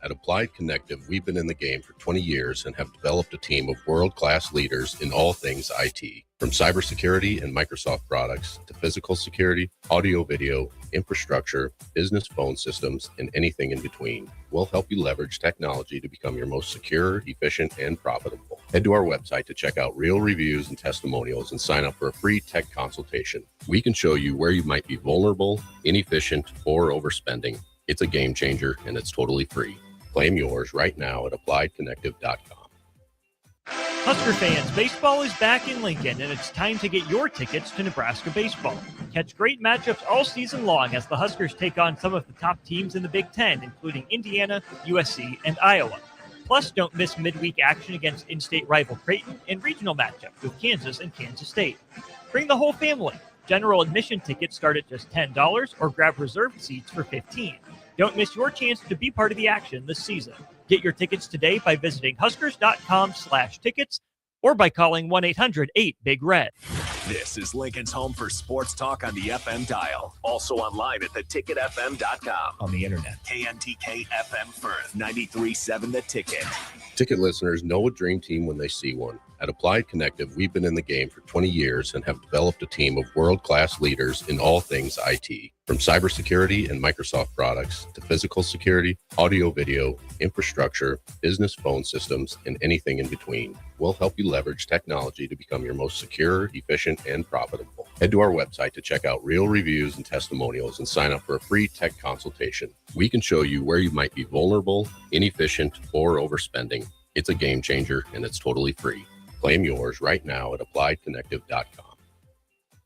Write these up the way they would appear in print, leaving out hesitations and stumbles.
At Applied Connective, we've been in the game for 20 years and have developed a team of world-class leaders in all things IT. From cybersecurity and Microsoft products to physical security, audio-video, infrastructure, business phone systems, and anything in between, we'll help you leverage technology to become your most secure, efficient, and profitable. Head to our website to check out real reviews and testimonials and sign up for a free tech consultation. We can show you where you might be vulnerable, inefficient, or overspending. It's a game changer, and it's totally free. Claim yours right now at appliedconnective.com. Husker fans, baseball is back in Lincoln, and it's time to get your tickets to Nebraska baseball. Catch great matchups all season long as the Huskers take on some of the top teams in the Big Ten, including Indiana, USC, and Iowa. Plus, don't miss midweek action against in-state rival Creighton and regional matchups with Kansas and Kansas State. Bring the whole family. General admission tickets start at just $10 or grab reserved seats for $15. Don't miss your chance to be part of the action this season. Get your tickets today by visiting huskers.com/tickets or by calling 1-800-8-BIG-RED. This is Lincoln's home for sports talk on the FM dial. Also online at theticketfm.com. On the internet. KNTK FM Firth, 93.7 The Ticket. Ticket listeners know a dream team when they see one. At Applied Connective, we've been in the game for 20 years and have developed a team of world-class leaders in all things IT. From cybersecurity and Microsoft products to physical security, audio-video, infrastructure, business phone systems, and anything in between, we'll help you leverage technology to become your most secure, efficient, and profitable. Head to our website to check out real reviews and testimonials and sign up for a free tech consultation. We can show you where you might be vulnerable, inefficient, or overspending. It's a game changer, and it's totally free. Claim yours right now at appliedconnective.com.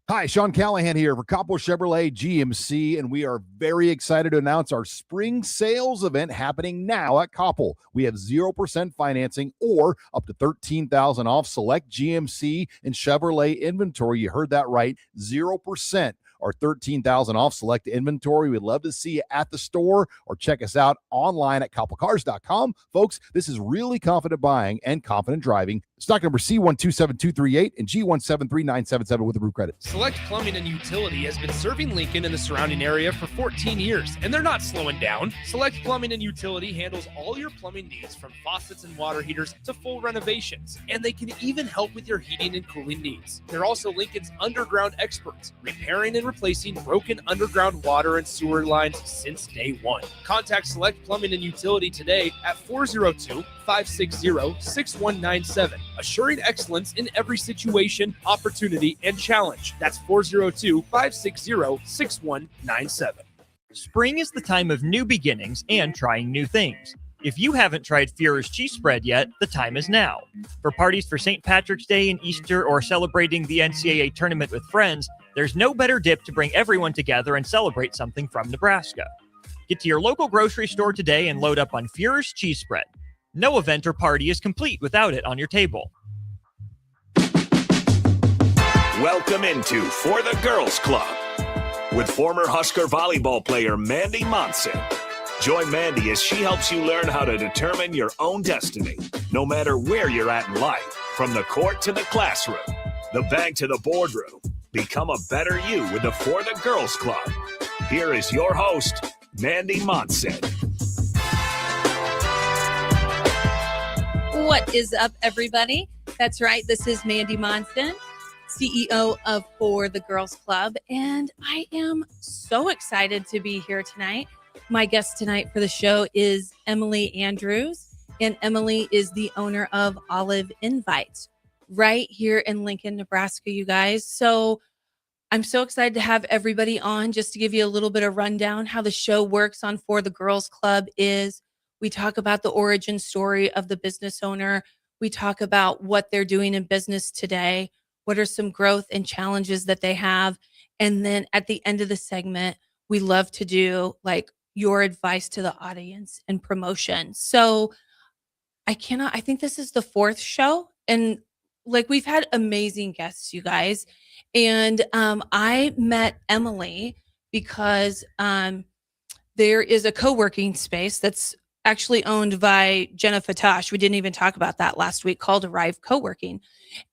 Hi, Sean Callahan here for Coppell Chevrolet GMC, and we are very excited to announce our spring sales event happening now at Coppell. We have 0% financing or up to $13,000 off select GMC and Chevrolet inventory. You heard that right, 0%. Or $13,000 off select inventory. We'd love to see you at the store or check us out online at coppellcars.com. Folks, this is really confident buying and confident driving. Stock number C127238 and G1739777 with approved credit. Select Plumbing and Utility has been serving Lincoln and the surrounding area for 14 years, and they're not slowing down. Select Plumbing and Utility handles all your plumbing needs from faucets and water heaters to full renovations, and they can even help with your heating and cooling needs. They're also Lincoln's underground experts, repairing and replacing broken underground water and sewer lines since day one. Contact Select Plumbing and Utility today at 402-560-6197. Assuring excellence in every situation, opportunity, and challenge. That's 402-560-6197. Spring is the time of new beginnings and trying new things. If you haven't tried Führer's cheese spread yet, the time is now. For parties for St. Patrick's Day and Easter or celebrating the NCAA tournament with friends, there's no better dip to bring everyone together and celebrate something from Nebraska. Get to your local grocery store today and load up on Führer's cheese spread. No event or party is complete without it on your table. Welcome into For the Girls Club with former Husker volleyball player Mandy Monson. Join Mandy as she helps you learn how to determine your own destiny, no matter where you're at in life, from the court to the classroom, the bank to the boardroom. Become a better you with the For the Girls Club. Here is your host, Mandy Monson. What is up, everybody? That's right. This is Mandy Monson, CEO of For the Girls Club, and I am so excited to be here tonight. My guest tonight for the show is Emily Andrews, and Emily is the owner of Olive Invites right here in Lincoln, Nebraska, you guys. So I'm so excited to have everybody on. Just to give you a little bit of rundown, how the show works on For the Girls Club is we talk about the origin story of the business owner. We talk about what they're doing in business today, what are some growth and challenges that they have. And then at the end of the segment, we love to do like your advice to the audience and promotion. So I think this is the fourth show, and like we've had amazing guests, you guys. And I met Emily because there is a co-working space that's actually owned by Jenna Fatash. We didn't even talk about that last week, called Arrive Co-working.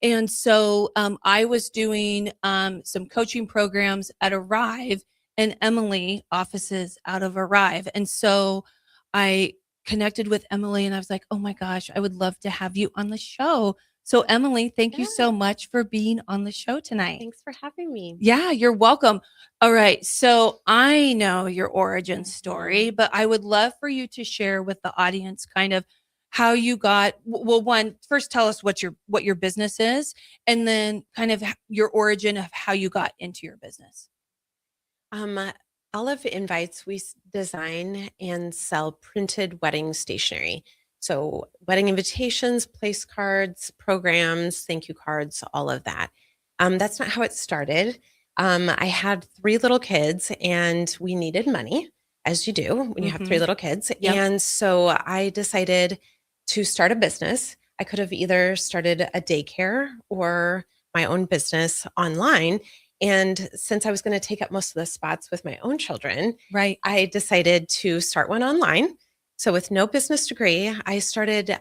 And so I was doing some coaching programs at Arrive, and Emily offices out of Arrive. And so I connected with Emily and I was like, oh my gosh, I would love to have you on the show. So Emily, thank you so much for being on the show tonight. Thanks for having me. Yeah, you're welcome. All right. So I know your origin story, but I would love for you to share with the audience kind of how you got, well, one, first tell us what your business is, and then kind of your origin of how you got into your business. Olive Invites, we design and sell printed wedding stationery. So wedding invitations, place cards, programs, thank you cards, all of that. That's not how it started. I had 3 little kids and we needed money, as you do when you have 3 little kids. Yep. And so I decided to start a business. I could have either started a daycare or my own business online. And since I was going to take up most of the spots with my own children, Right. I decided to start one online. So with no business degree, I started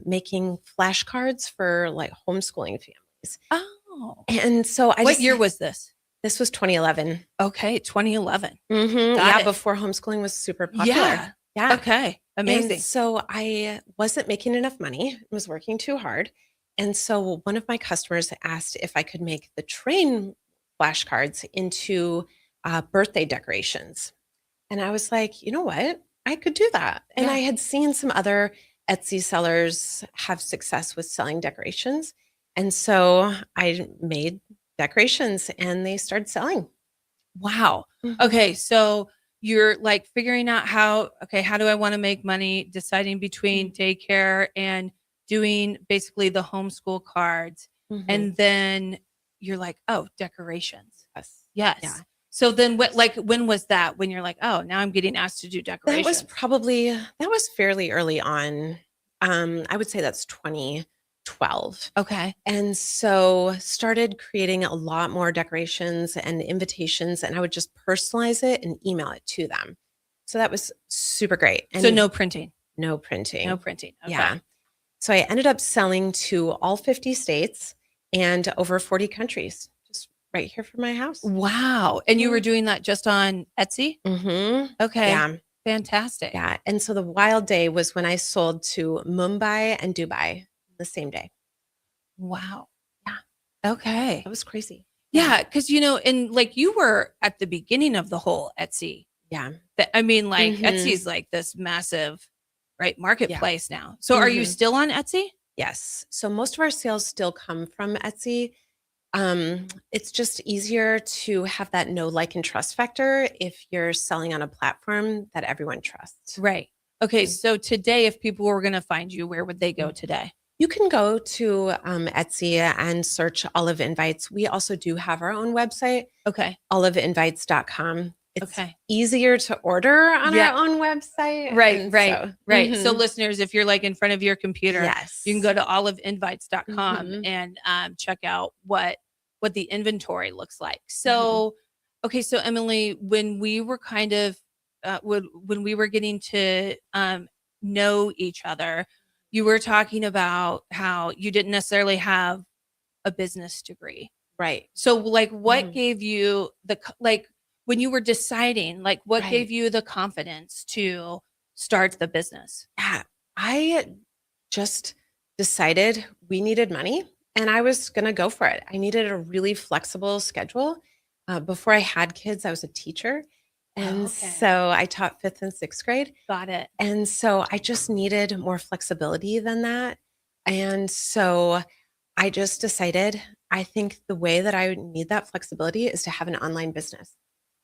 making flashcards for like homeschooling families. Oh. And so What year was this? This was 2011. Okay, 2011. Yeah, it. before homeschooling was super popular. Yeah. Yeah. Okay. Amazing. And so I wasn't making enough money, was working too hard. And so one of my customers asked if I could make the train flashcards into birthday decorations. And I was like, you know what? I could do that. And Yeah. I had seen some other Etsy sellers have success with selling decorations. And so I made decorations and they started selling. Wow. Mhm. Okay. So you're like figuring out how do I want to make money, deciding between daycare and doing basically the homeschool cards. Mhm. And then you're like, oh, decorations. Yes. Yes. Yeah. So then when was that when you're like, oh, now I'm getting asked to do decorations? That was fairly early on. I would say that's 2012. Okay. And so started creating a lot more decorations and invitations, and I would just personalize it and email it to them. So that was super great. And So no printing. no printing. No printing. Okay. Yeah. So I ended up selling to all 50 states and over 40 countries, just right here from my house. Wow. And you were doing that just on Etsy? Mm-hmm. Okay. Yeah. Fantastic. Yeah. And so the wild day was when I sold to Mumbai and Dubai the same day. Wow. Yeah. Okay. That was crazy. Yeah. Cause and like you were at the beginning of the whole Etsy. Yeah. I mean, like Mhm. Etsy's like this massive, right, marketplace now. So are you Mhm. still on Etsy? Yes. So most of our sales still come from Etsy. It's just easier to have that know, like, and trust factor if you're selling on a platform that everyone trusts. Right. Okay. So today, if people were going to find you, where would they go today? You can go to Etsy and search Olive Invites. We also do have our own website, Okay. oliveinvites.com. It's Okay. easier to order on Yeah. our own website. Right. and Right. so- Right. So Mhm. listeners, if you're like in front of your computer, Yes. you can go to oliveinvites.com Mhm. and check out what the inventory looks like. So, okay. So Emily, when we were kind of, when we were getting to know each other, you were talking about how you didn't necessarily have a business degree. Right. So like what Mhm. gave you like when you were deciding, like what Right. gave you the confidence to start the business? Yeah, I just decided we needed money and I was going to go for it. I needed a really flexible schedule. Before I had kids, I was a teacher. And Okay. so I taught 5th and 6th grade. Got it. And so I just needed more flexibility than that. And so I just decided, I think the way that I would need that flexibility is to have an online business.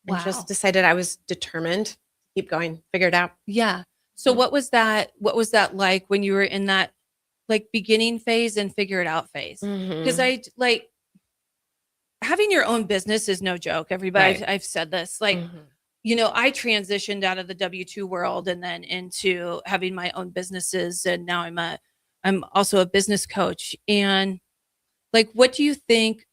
And Wow. just decided I was determined to keep going, figure it out. Yeah. So Mhm. what was that like when you were in that like beginning phase and figure it out phase? Because Mhm. I like having your own business is no joke. Everybody, Right. I've said this. Like, Mhm. I transitioned out of the W-2 world and then into having my own businesses. And now I'm also a business coach. And like, what do you think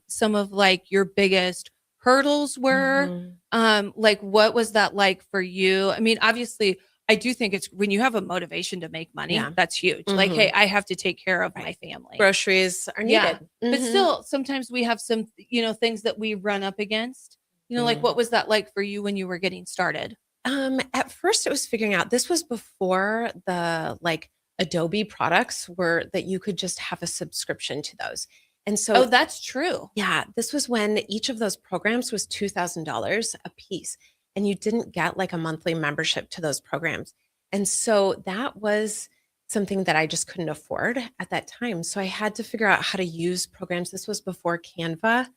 some of like your biggest hurdles were? Mhm. Like, what was that like for you? I mean, obviously, I do think it's when you have a motivation to make money, Yeah. that's huge. Like, Mhm. hey, I have to take care of my Right. family. Groceries are Yeah. needed. But Mhm. still, sometimes we have some, things that we run up against. Like Mhm. what was that like for you when you were getting started? At first it was figuring out this was before the like Adobe products were that you could just have a subscription to those. And so Oh, that's true. yeah, this was when each of those programs was $2,000 a piece, and you didn't get like a monthly membership to those programs. And so that was something that I just couldn't afford at that time. So I had to figure out how to use programs. This was before Canva,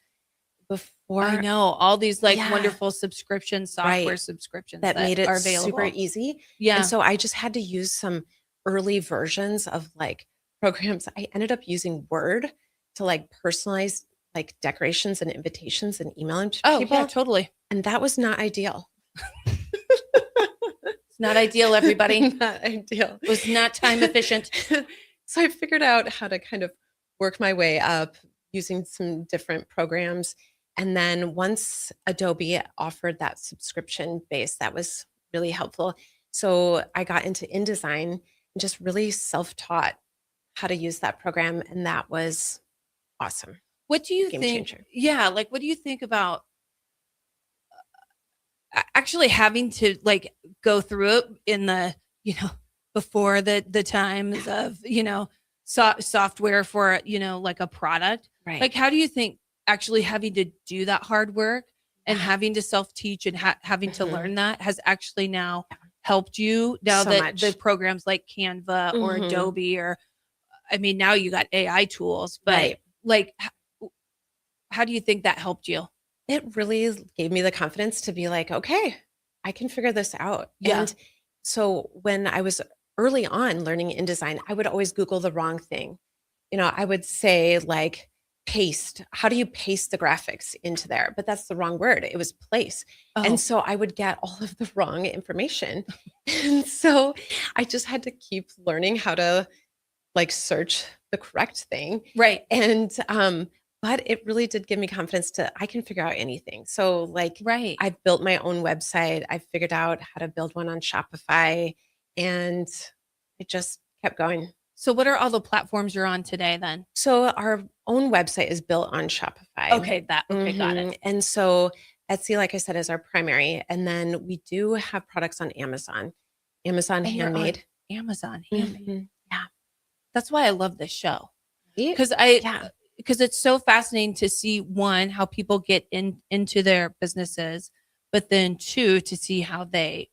before I know all these like Yeah. wonderful subscription software Right. subscriptions that made it are available. super easy. Yeah. And so I just had to use some early versions of like programs. I ended up using Word to like personalize like decorations and invitations and email them to Oh, people. yeah, totally. And that was not ideal. It's not ideal, everybody. Not ideal. It was not time efficient. So I figured out how to kind of work my way up using some different programs. And then once Adobe offered that subscription base, that was really helpful. So I got into InDesign and just really self-taught how to use that program. And that was awesome. What do you Game think? changer. Yeah, like what do you think about actually having to like go through it in the, before the times of, software for, like a product? Right. Like how do you think actually having to do that hard work and having to self-teach and having to Mhm. learn that has actually now helped you now So that much. the programs like Canva or Mhm. Adobe or I mean now you got AI tools, but Right. like how do you think that helped you? It really gave me the confidence to be like, okay, I can figure this out. Yeah. And so when I was early on learning InDesign, I would always Google the wrong thing. I would say like paste. How do you paste the graphics into there? But that's the wrong word. It was place. Oh, And so I would get all of the wrong information. And so I just had to keep learning how to like search the correct thing. right. And but it really did give me confidence to I can figure out anything. So like Right. I've built my own website. I figured out how to build one on Shopify, and it just kept going. So what are all the platforms you're on today then? So our own website is built on Shopify. Okay, got Mhm. it. And so Etsy, like I said, is our primary. And then we do have products on Amazon, Amazon And you're on handmade. Amazon handmade. Mhm. Yeah. That's why I love this show. Right? Because Yeah. because it's so fascinating to see one, how people get into their businesses, but then two, to see how they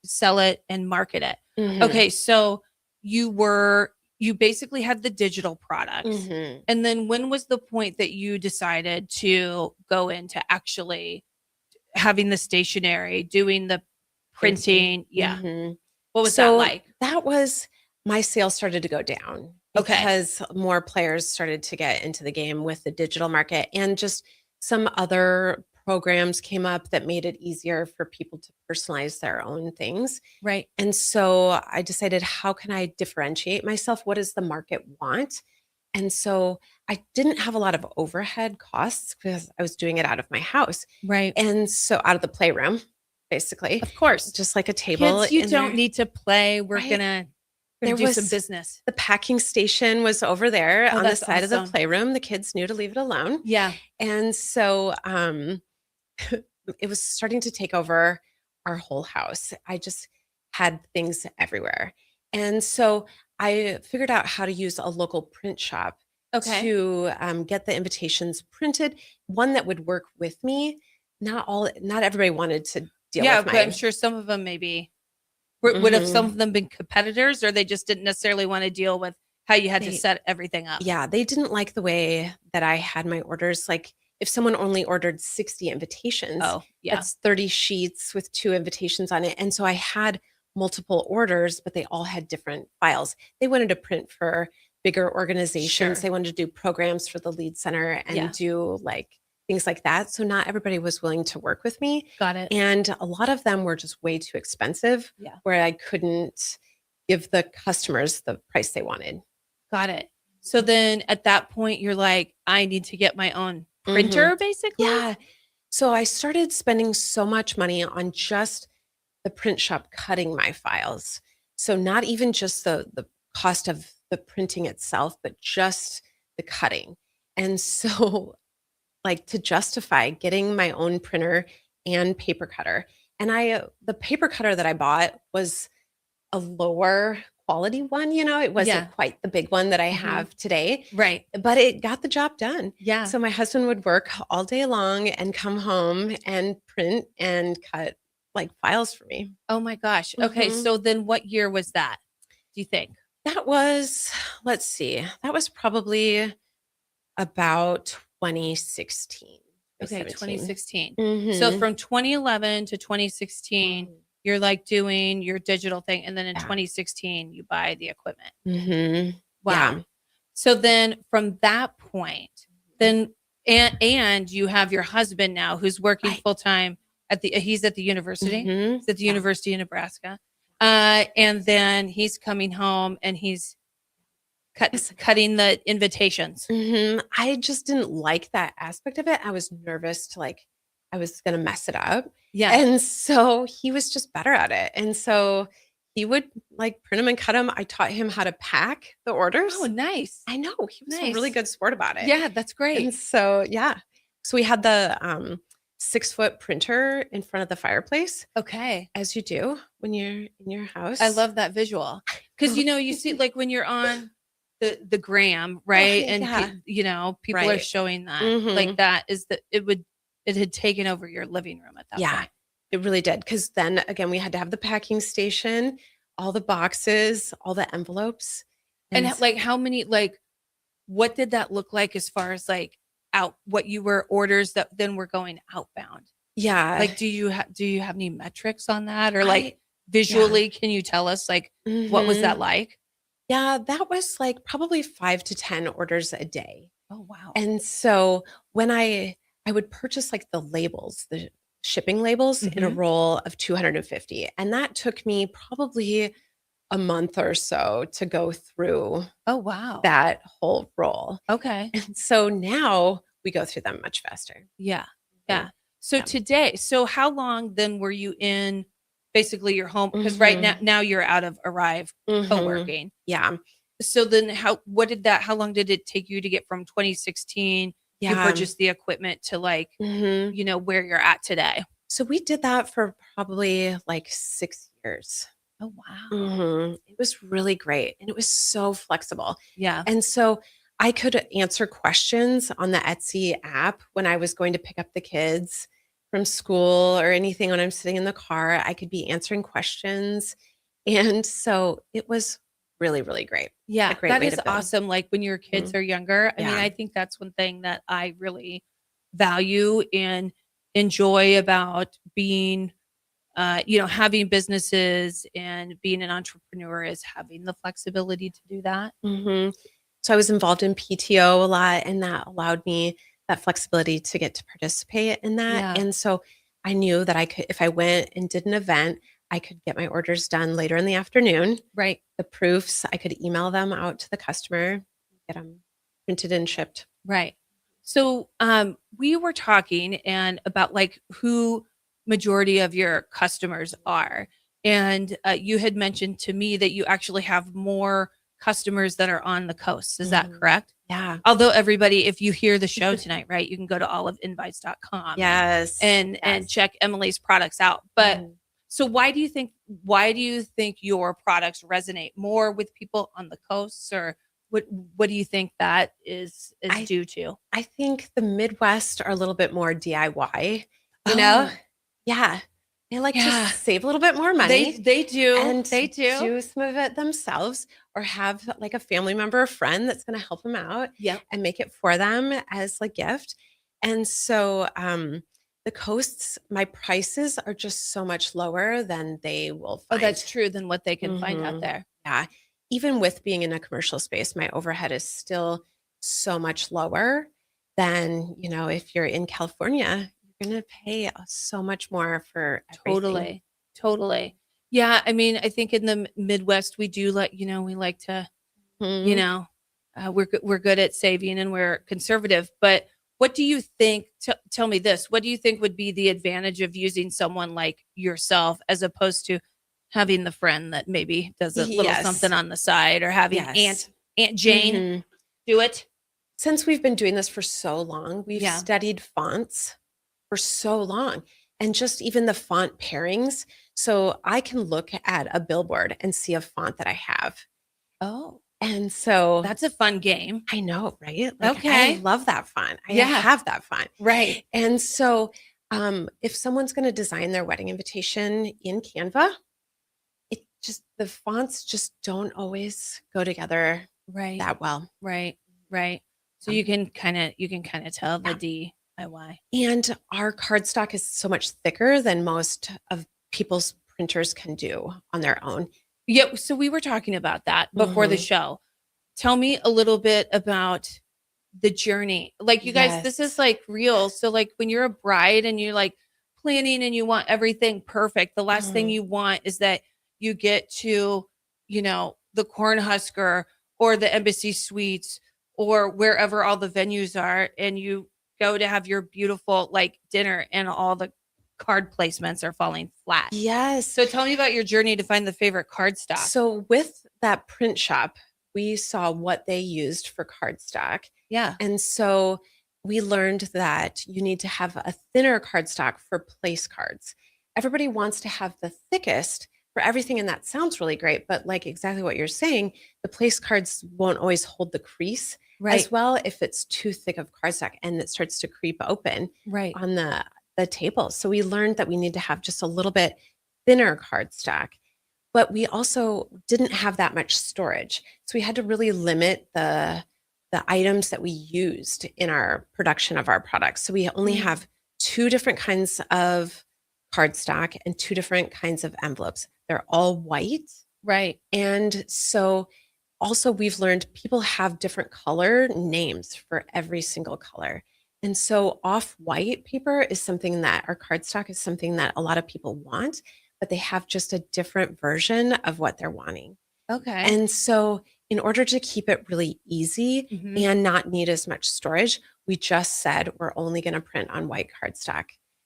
sell it and market it. Mhm. Okay, so you basically had the digital products. Mhm. And then when was the point that you decided to go into actually having the stationery, doing the printing? Yeah. Mhm. What was So that like? that was my sales started to go down Okay. because more players started to get into the game with the digital market, and just some other programs came up that made it easier for people to personalize their own things. Right. And so I decided, how can I differentiate myself? What does the market want? And so I didn't have a lot of overhead costs because I was doing it out of my house. Right. And so out of the playroom, basically, Of course. just like a table. Kids, you in don't there. need to play. We're Right. gonna There do some was- business. The packing station was over there Oh, on the that's side of the awesome. playroom. The kids knew to leave it alone. Yeah. And so it was starting to take over our whole house. I just had things everywhere. And so I figured out how to use a local print shop Okay. to get the invitations printed, one that would work with me. Not everybody wanted to deal Yeah, with but my I'm sure some of them maybe would have some of them been competitors, or they just didn't necessarily want to deal with how you had to They- set everything up. Yeah, they didn't like the way that I had my orders. Like if someone only ordered 60 invitations, Oh, yeah. that's 30 sheets with 2 invitations on it. And so I had multiple orders, but they all had different files. They wanted to print for bigger organizations. Sure. They wanted to do programs for the lead center and Yeah. do like things like that. So not everybody was willing to work with me. Got it. And a lot of them were just way too expensive, Yeah. where I couldn't give the customers the price they wanted. Got it. So then at that point, you're like, I need to get my own printer, basically? Yeah. So I started spending so much money on just the print shop cutting my files. So not even just the cost of the printing itself, but just the cutting. And so like to justify getting my own printer and paper cutter. And the paper cutter that I bought was a lower quality one, it wasn't Yeah. quite the big one that I Mhm. have today, Right. but it got the job done. Yeah. So my husband would work all day long and come home and print and cut like files for me. Oh my gosh. Okay. Mhm. So then what year was that? Do you think? That was, let's see, that was probably about 2016. Okay, 2017. 2016. Mhm. So from 2011 to 2016, Mhm. you're like doing your digital thing. And then in Yeah. 2016, you buy the equipment. Mhm. Wow. Yeah. So then from that point, then and you have your husband now who's working Right. full time he's at the university. Mhm. He's at the Yeah. University of Nebraska. And then he's coming home and he's Yes. cutting the invitations. I just didn't like that aspect of it. I was nervous I was going to mess it up. Yeah. And so he was just better at it. And so he would like print them and cut them. I taught him how to pack the orders. Oh, nice. I know. He was a really Nice. good sport about it. Yeah, that's great. And so, yeah. So we had the 6-foot printer in front of the fireplace, Okay. as you do when you're in your house. I love that visual. Because you see like when you're on the gram, right? And yeah. people are Right. showing that. Mhm. Like that is it had taken over your living room at that Yeah, point. it really did. Because then again, we had to have the packing station, all the boxes, all the envelopes. And s- like how many what did that look like as far as like what you were orders that then were going outbound? yeah. Like do you have any metrics on that or like I- visually can you tell us like what was Mhm. that like? Yeah, that was like probably 5 to 10 orders a day. Oh wow. And so when I would purchase like the labels, the shipping labels in a Mhm. roll of 250. And that took me probably a month or so to go through Oh wow. that whole roll. Okay. And so now we go through them much faster. Yeah. Yeah. So Yeah. so how long then were you in basically your home? Because right now you're out of Arrive Mhm. co-working. Yeah. So then how long did it take you to get from 2016 you Yeah. purchased the equipment to like, Mhm. where you're at today? So we did that for probably like 6 years. Oh wow. It was really great. And it was so flexible. Yeah. And so I could answer questions on the Etsy app when I was going to pick up the kids from school or anything when I'm sitting in the car. I could be answering questions. And so it was really, really great. Yeah. A great That way is to build. awesome. Like when your kids are younger. I mean, Yeah. I think that's one thing that I really value and enjoy about being having businesses and being an entrepreneur is having the flexibility to do that. So I was involved in PTO a lot, and that allowed me that flexibility to get to participate in that. Yeah. And so I knew that I could, if I went and did an event, I could get my orders done later in the afternoon. Right. The proofs, I could email them out to the customer, get them printed and shipped. Right. So we were talking and about like who majority of your customers are. And you had mentioned to me that you actually have more customers that are on the coast. Is that Mhm. correct? Yeah. Although everybody, if you hear the show tonight, right, you can go to oliveinvites.com Yes. and Yes. check Emily's products out. But Mhm. so why do you think your products resonate more with people on the coasts or what do you think that is due to? I think the Midwest are a little bit more DIY, you know? Oh. Yeah. They like Yeah. to save a little bit more money. They do. And They do. do some of it themselves or have like a family member or friend that's going to help them out Yep. and make it for them as a gift. And so the coasts, my prices are just so much lower than they will Oh, find. that's true than what they can find out Mhm. there. Yeah. Even with being in a commercial space, my overhead is still so much lower than, if you're in California, you're going to pay so much more for everything. Totally. Yeah, I mean, I think in the Midwest we do we like to, Mhm. we're good at saving and we're conservative, but what do you think tell me this, what do you think would be the advantage of using someone like yourself as opposed to having the friend that maybe does a little Yes. something on the side or having Yes. Aunt Jane Mhm. do it? Since we've been doing this for so long, we've Yeah. studied fonts for so long. and just even the font pairings. So I can look at a billboard and see a font that I have. Oh, And so that's a fun game. I know, right? Like, Okay. I love that font. I Yeah. have that font. Right. And so if someone's going to design their wedding invitation in Canva, the fonts just don't always go together Right. that well. Right. Right. So Um, you can kind of tell the yeah. DIY. And our cardstock is so much thicker than most of people's printers can do on their own. Yeah. So we were talking about that before the Mhm. show. Tell me a little bit about the journey. Like, you guys, this is Yes. like real. So like when you're a bride and you're like planning and you want everything perfect, the last thing Mhm. you want is that you get to, the Cornhusker or the Embassy Suites or wherever all the venues are, and you go to have your beautiful like dinner and all the card placements are falling flat. Yes. So tell me about your journey to find the favorite card stock. So with that print shop, we saw what they used for cardstock. Yeah. And so we learned that you need to have a thinner cardstock for place cards. Everybody wants to have the thickest for everything, and that sounds really great. But like exactly what you're saying, the place cards won't always hold the crease as well if it's too thick of cardstock and it starts to creep open Right. on the table. So we learned that we need to have just a little bit thinner cardstock. But we also didn't have that much storage. So we had to really limit the items that we used in our production of our products. So we only have 2 different kinds of cardstock and 2 different kinds of envelopes. They're all white. Right. And so also we've learned people have different color names for every single color. And so off-white paper is something that our cardstock is something that a lot of people want, but they have just a different version of what they're wanting. Okay. And so in order to keep it really easy Mhm. and not need as much storage, we just said we're only going to print on white cardstock.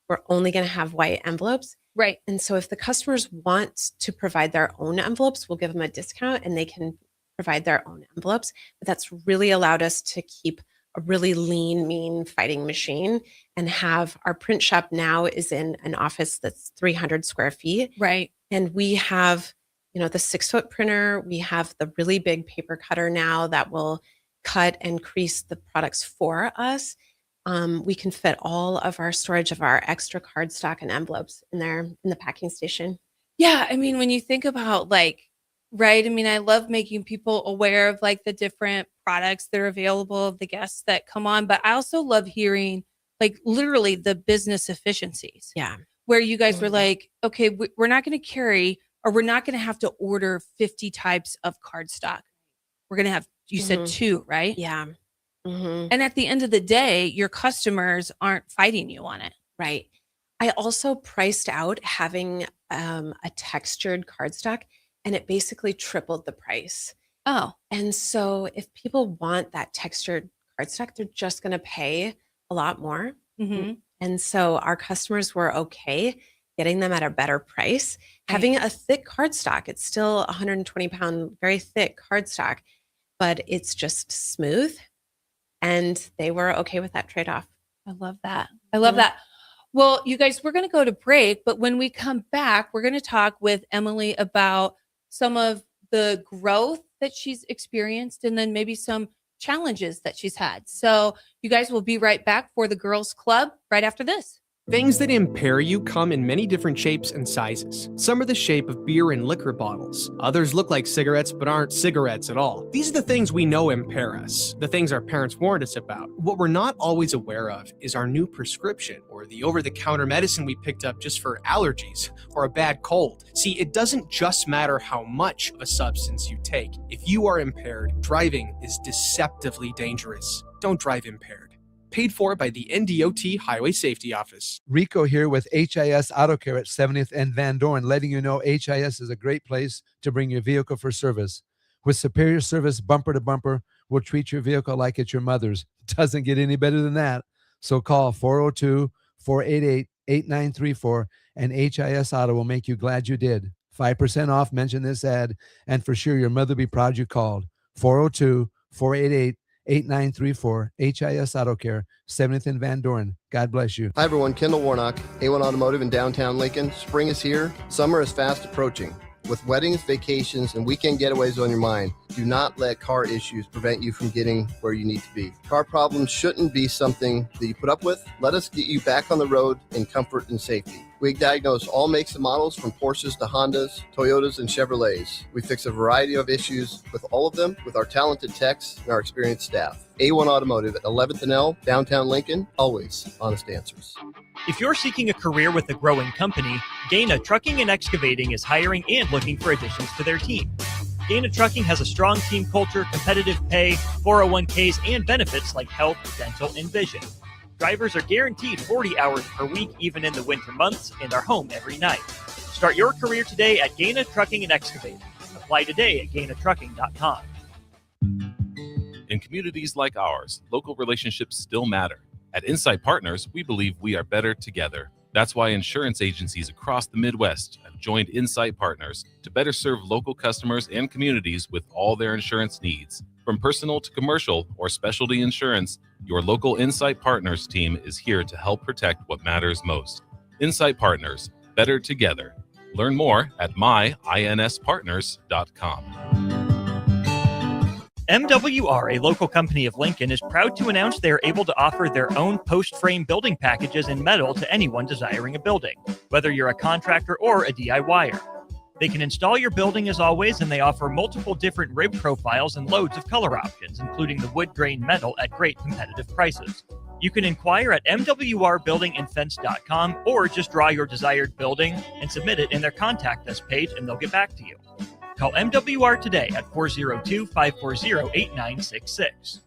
We're only going to have white envelopes. Right. And so if the customers want to provide their own envelopes, we'll give them a discount and they can provide their own envelopes. But that's really allowed us to keep a really lean, mean fighting machine and have our print shop now is in an office that's 300 square feet. Right. And we have, the 6-foot printer. We have the really big paper cutter now that will cut and crease the products for us. We can fit all of our storage of our extra cardstock and envelopes in there in the packing station. Yeah. I mean, when you think about right. I mean, I love making people aware of like the different products that are available of the guests that come on, but I also love hearing like literally the business efficiencies. Yeah. Where you guys were Mhm. like, okay, we're not going to carry or we're not going to have to order 50 types of cardstock. We're going to have, you said Mhm. 2, right? Yeah. Mhm. And at the end of the day, your customers aren't fighting you on it. Right. I also priced out having a textured cardstock, and it basically tripled the price. Oh, And so if people want that textured cardstock, they're just going to pay a lot more. mm-hmm. And so our customers were okay getting them at a better price. Right. Having a thick cardstock, it's still 120-pound, very thick cardstock, but it's just smooth. And they were okay with that trade off. I love that. I love Mhm. that. Well, you guys, we're going to go to break, but when we come back, we're going to talk with Emily about some of the growth that she's experienced and then maybe some challenges that she's had. So, you guys will be right back for the Girls Club right after this. Things that impair you come in many different shapes and sizes. Some are the shape of beer and liquor bottles. Others look like cigarettes but aren't cigarettes at all. These are the things we know impair us, the things our parents warned us about. What we're not always aware of is our new prescription or the over-the-counter medicine we picked up just for allergies or a bad cold. See, it doesn't just matter how much of a substance you take. If you are impaired, driving is deceptively dangerous. Don't drive impaired. Paid for by the NDOT Highway Safety Office. Rico here with HIS Auto Care at 70th and Van Dorn, letting you know HIS is a great place to bring your vehicle for service. With superior service bumper to bumper, we'll treat your vehicle like it's your mother's. Doesn't get any better than that. So call 402-488-8934 and HIS Auto will make you glad you did. 5% off, mention this ad, and for sure your mother will be proud you called. 402-488-8934. 8934. HIS Auto Care, 70th and Van Doren. God bless you. Hi everyone, Kendall Warnock, A1 Automotive in downtown Lincoln. Spring is here. Summer is fast approaching. With weddings, vacations, and weekend getaways on your mind, do not let car issues prevent you from getting where you need to be. Car problems shouldn't be something that you put up with. Let us get you back on the road in comfort and safety. We diagnose all makes and models from Porsches to Hondas, Toyotas, and Chevrolets. We fix a variety of issues with all of them with our talented techs and our experienced staff. A1 Automotive at 11th and L, downtown Lincoln, always honest answers. If you're seeking a career with a growing company, Gaina Trucking and Excavating is hiring and looking for additions to their team. Gaina Trucking has a strong team culture, competitive pay, 401ks, and benefits like health, dental, and vision. Drivers are guaranteed 40 hours per week, even in the winter months, and are home every night. Start your career today at Gaina Trucking and Excavating. Apply today at GainaTrucking.com. In communities like ours, local relationships still matter. At Insight Partners, we believe we are better together. That's why insurance agencies across the Midwest have joined Insight Partners to better serve local customers and communities with all their insurance needs. From personal to commercial or specialty insurance, your local Insight Partners team is here to help protect what matters most. Insight Partners, better together. Learn more at myinspartners.com. MWR, a local company of Lincoln, is proud to announce they are able to offer their own post-frame building packages in metal to anyone desiring a building, whether you're a contractor or a DIYer. They can install your building as always, and they offer multiple different rib profiles and loads of color options, including the wood grain metal at great competitive prices. You can inquire at mwrbuildingandfence.com or just draw your desired building and submit it in their contact us page, and they'll get back to you. Call MWR today at 402-540-8966.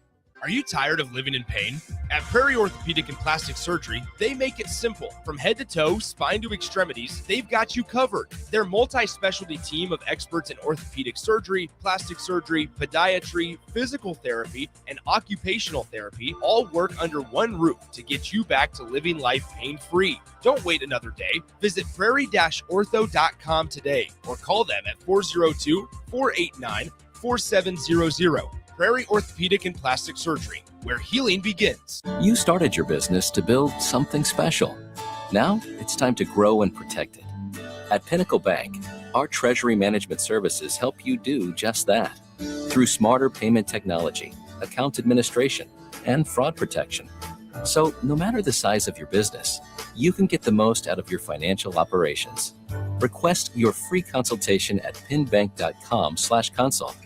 Are you tired of living in pain? At Prairie Orthopedic and Plastic Surgery, they make it simple. From head to toe, spine to extremities, they've got you covered. Their multi-specialty team of experts in orthopedic surgery, plastic surgery, podiatry, physical therapy, and occupational therapy all work under one roof to get you back to living life pain-free. Don't wait another day. Visit prairie-ortho.com today or call them at 402-489-4700. Prairie Orthopedic and Plastic Surgery, where healing begins. You started your business to build something special. Now it's time to grow and protect it. At Pinnacle Bank, our treasury management services help you do just that. Through smarter payment technology, account administration, and fraud protection. So no matter the size of your business, you can get the most out of your financial operations. Request your free consultation at pinbank.com/consult.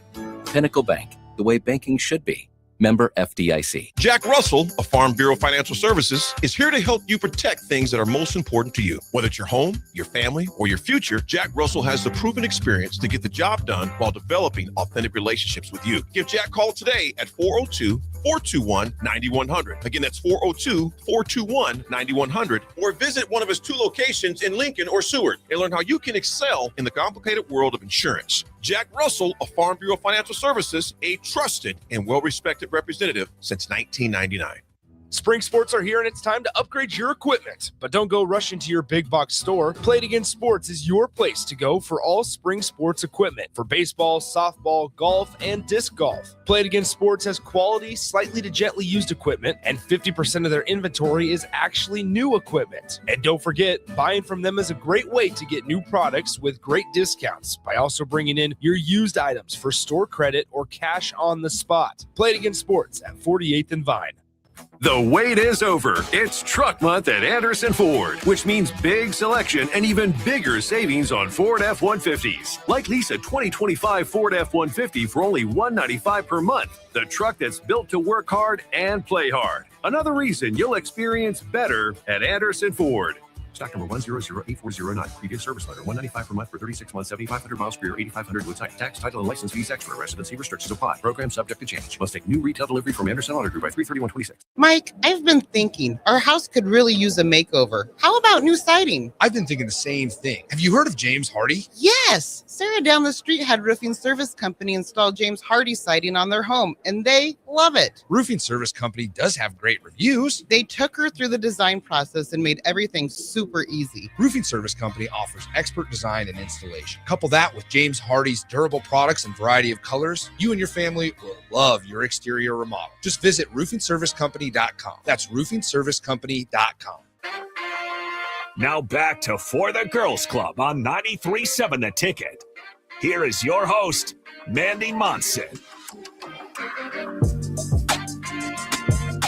Pinnacle Bank, the way banking should be. Member FDIC. Jack Russell of Farm Bureau Financial Services is here to help you protect things that are most important to you. Whether it's your home, your family, or your future, Jack Russell has the proven experience to get the job done while developing authentic relationships with you. Give Jack a call today at 402-421-9100. Again, that's 402-421-9100. Or visit one of his 2 locations in Lincoln or Seward and learn how you can excel in the complicated world of insurance. Jack Russell of Farm Bureau Financial Services, a trusted and well-respected representative since 1999. Spring sports are here and it's time to upgrade your equipment. But don't go rushing to your big box store. Play It Again Sports is your place to go for all spring sports equipment for baseball, softball, golf, and disc golf. Play It Again Sports has quality, slightly to gently used equipment, and 50% of their inventory is actually new equipment. And don't forget, buying from them is a great way to get new products with great discounts by also bringing in your used items for store credit or cash on the spot. Play It Again Sports at 48th and Vine. The wait is over. It's Truck Month at Anderson Ford, which means big selection and even bigger savings on Ford F-150s. Like lease a 2025 Ford F-150 for only $195 per month. The truck that's built to work hard and play hard. Another reason you'll experience better at Anderson Ford. Stock number 1008409. Previous service letter. $195 per month for 36 months, 7,500 miles per year, 8,500 with tax, title, and license fees extra. Residency restrictions apply. Program subject to change. Must take new retail delivery from Anderson Auto Group by 3/31/26. Mike, I've been thinking our house could really use a makeover. How about new siding? I've been thinking the same thing. Have you heard of James Hardy? Yes. Sarah down the street had Roofing Service Company install James Hardy siding on their home, and they love it. Roofing Service Company does have great reviews. They took her through the design process and made everything super super easy. Roofing Service Company offers expert design and installation. Couple that with James Hardy's durable products and variety of colors, you and your family will love your exterior remodel. Just visit roofingservicecompany.com. That's roofingservicecompany.com. Now back to For the Girls Club on 93.7 The Ticket. Here is your host, Mandy Monson.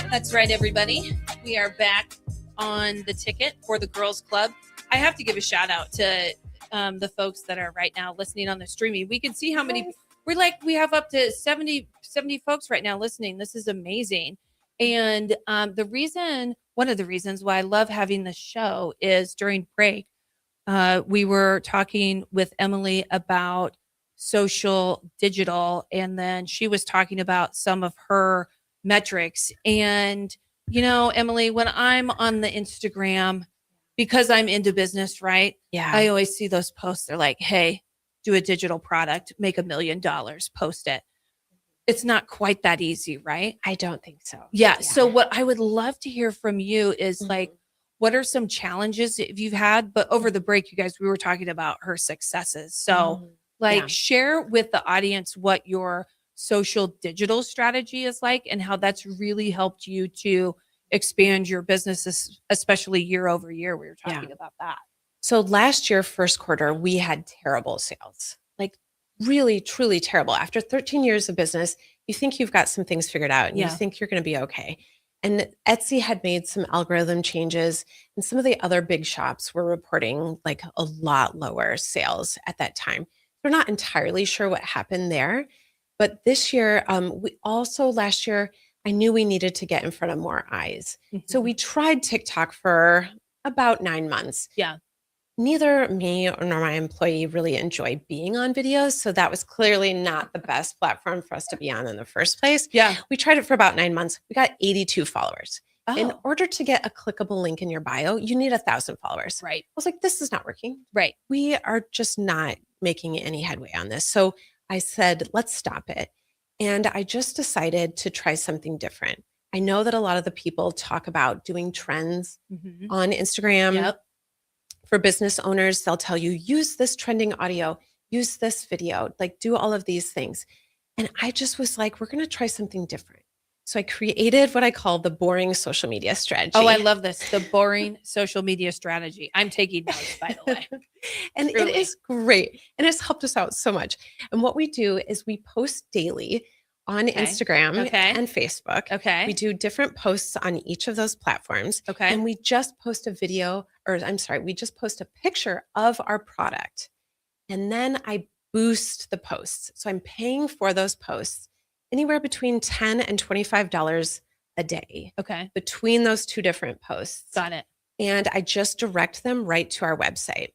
That's right, everybody. We are back on The Ticket for the Girls Club. I have to give a shout out to the folks that are right now listening on the streaming. We can see how many we have up to 70 folks right now listening. This is amazing. And one of the reasons why I love having this show is during break, we were talking with Emily about social digital, and then she was talking about some of her metrics. And, Emily, when I'm on the Instagram, because I'm into business, right? Yeah. I always see those posts. They're like, hey, do a digital product, make $1 million, post it. It's not quite that easy, right? I don't think so. Yeah. So what I would love to hear from you is like, what are some challenges if you've had? But over the break, you guys, we were talking about her successes. So share with the audience what your social digital strategy is like and how that's really helped you to expand your business, especially year over year. We were talking about that. So last year, first quarter, we had terrible sales, like really, truly terrible. After 13 years of business, you think you've got some things figured out and you think you're going to be okay. And Etsy had made some algorithm changes, and some of the other big shops were reporting like a lot lower sales at that time. We're not entirely sure what happened there. But this year, last year, I knew we needed to get in front of more eyes. So we tried TikTok for about 9 months. Yeah. Neither me nor my employee really enjoy being on videos. So that was clearly not the best platform for us to be on in the first place. Yeah. We tried it for about 9 months. We got 82 followers. In order to get a clickable link in your bio, you need 1,000 followers. Right. I was like, this is not working. Right. We are just not making any headway on this. So I said, let's stop it. And I just decided to try something different. I know that a lot of the people talk about doing trends on Instagram. Yep. For business owners, they'll tell you, use this trending audio, use this video, like do all of these things. And I just was like, we're going to try something different. So I created what I call the boring social media strategy. Oh, I love this. The boring social media strategy. I'm taking notes, by the way. And Truly. it is great. And it's helped us out so much. And what we do is we post daily on Instagram and Facebook. Okay. We do different posts on each of those platforms. Okay. And we just post we just post a picture of our product. And then I boost the posts. So I'm paying for those posts anywhere between $10 and $25 a day. Okay. Between those two different posts. Got it. And I just direct them right to our website.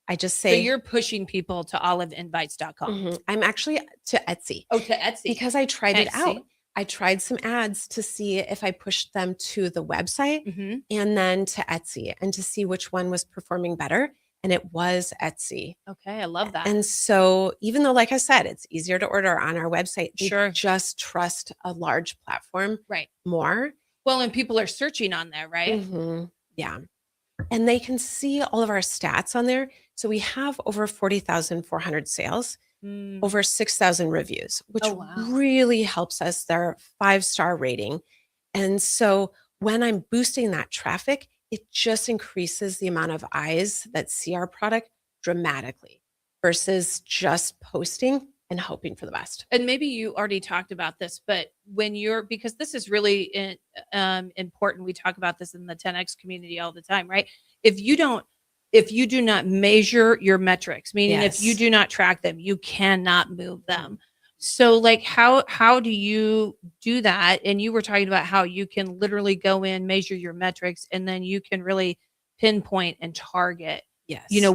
I just say, so you're pushing people to oliveinvites.com. I'm actually to Etsy. Oh, to Etsy. Because I tried it out. I tried some ads to see if I pushed them to the website and then to Etsy and to see which one was performing better. And it was Etsy. Okay. I love that. And so even though, like I said, it's easier to order on our website, Sure. just trust a large platform more. Well, and people are searching on there, right? Yeah. And they can see all of our stats on there. So we have over 40,400 sales, over 6,000 reviews, which really helps us. Their 5-star rating. And so when I'm boosting that traffic, it just increases the amount of eyes that see our product dramatically versus just posting and hoping for the best. And maybe you already talked about this, but because this is really important. We talk about this in the 10X community all the time, right? If you do not measure your metrics, meaning if you do not track them, you cannot move them. So like how do you do that? And you were talking about how you can literally go in, measure your metrics, and then you can really pinpoint and target,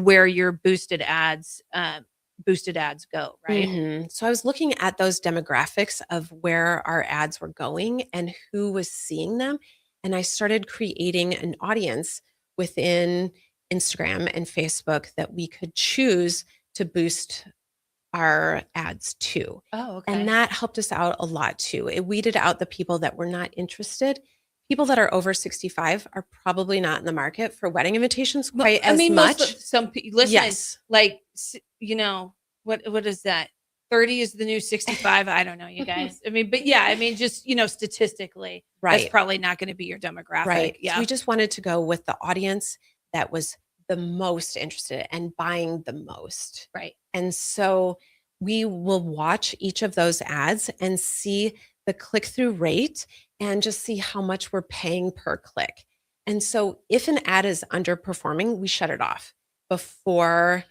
where your boosted ads go, right? So I was looking at those demographics of where our ads were going and who was seeing them. And I started creating an audience within Instagram and Facebook that we could choose to boost our ads to. Oh, okay. And that helped us out a lot too. It weeded out the people that were not interested people that are over 65 are probably not in the market for wedding invitations Well, quite I as mean, much. most of some people, listen, Yes. like, what is that? 30 is the new 65. I don't know, you guys. I mean, but yeah, I mean, just, statistically, that's Right. probably not going to be your demographic. Right. So Yeah. we just wanted to go with the audience that was the most interested and buying the most. Right. And so we will watch each of those ads and see the click through rate and just see how much we're paying per click. And so if an ad is underperforming, we shut it off before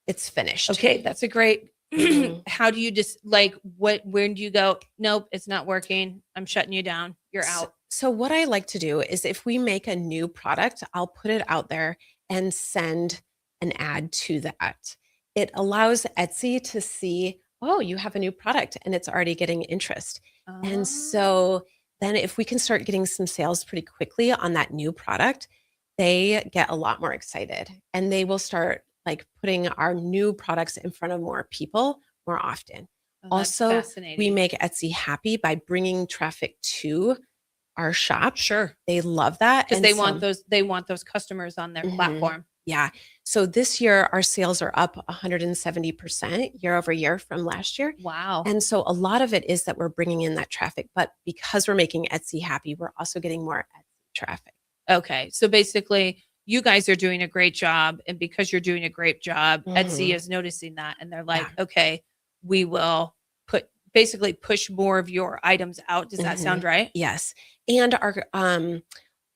it's finished. Okay. That's a great, Mhm. how do you just when do you go, nope, it's not working. I'm shutting you down. You're out. So what I like to do is if we make a new product, I'll put it out there and send an ad to that. It allows Etsy to see, oh, you have a new product and it's already getting interest. And so then if we can start getting some sales pretty quickly on that new product, they get a lot more excited and they will start like putting our new products in front of more people more often. Oh, that's Also, we fascinating. make Etsy happy by bringing traffic to our shop. Sure. They love that. Because And they want those customers on their Mhm. platform. Yeah. So this year, our sales are up 170% year over year from last year. Wow. And so a lot of it is that we're bringing in that traffic. But because we're making Etsy happy, we're also getting more Etsy traffic. Okay. So basically, you guys are doing a great job. And because you're doing a great job, Etsy Mhm. is noticing that. And they're like, okay, we will basically push more of your items out. Does that sound right? Yes. And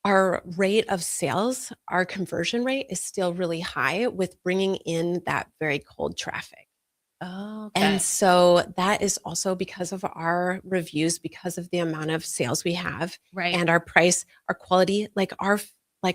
our rate of sales, our conversion rate is still really high with bringing in that very cold traffic. Oh, okay. And so that is also because of our reviews, because of the amount of sales we have, Right. and our price, our quality. Like our